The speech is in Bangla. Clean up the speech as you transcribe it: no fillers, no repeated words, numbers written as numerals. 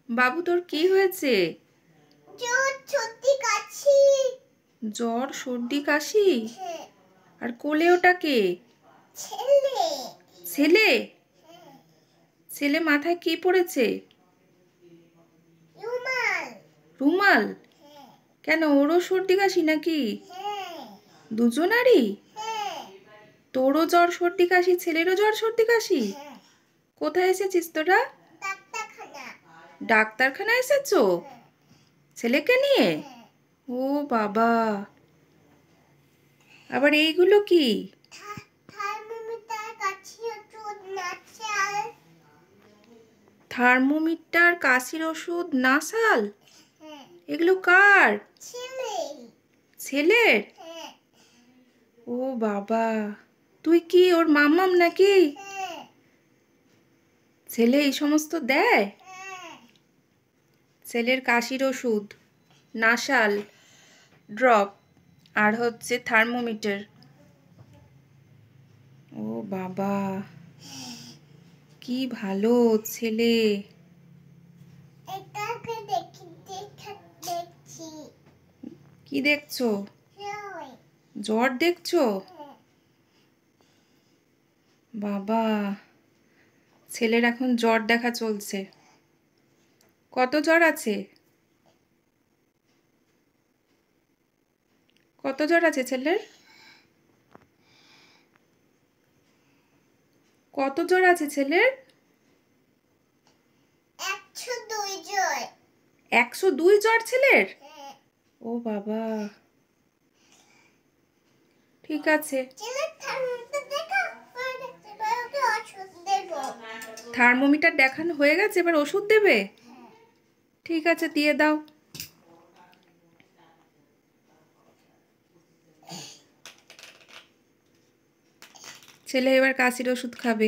বাবু তোর কি হয়েছে? জ্বর সর্দি কাশি। জ্বর সর্দি কাশি? আর কোলে ওটা কে? ছেলে। ছেলে? ছেলে মাথায় কি পড়েছে? রুমাল। রুমাল? কেন, ওরও সর্দি কাশি নাকি? দুজনারই? তোরও জ্বর সর্দি কাশি, ছেলেরও জ্বর সর্দি কাশি? কোথায় এসেছিস তোরা? ডাক্তারখানা। ডাক্তারখানায় এসেছো ছেলেকে নিয়ে? ও বাবা, আবার এইগুলো কি? থার্মোমিটার, কাশির ওষুধ, নাসাল। থার্মোমিটার, কাশির ওষুধ, নাসাল? এগুলো কার? ছেলের? ও বাবা, তুই কি ওর মাম্মাম নাকি? ছেলে এই সমস্ত দেয়? ছেলের কাশির ওষুধ, নাসাল ড্রপ, আর হচ্ছে থার্মোমিটার। ও বাবা, কি ভালো ছেলে। কি দেখছো? জ্বর দেখছো? বাবা, ছেলের এখন জ্বর দেখা চলছে। কত জ্বর আছে? কত জ্বর আছে ছেলের? কত জ্বর আছে ছেলের? 102 জ্বর। 102 জ্বর ছেলের? ও বাবা, ঠিক আছে। থার্মোমিটার দেখানো হয়ে গেছে, এবার ওষুধ দেবে? ঠিক আছে, দিয়ে দাও। ছেলে এবার কাশির ওষুধ খাবে।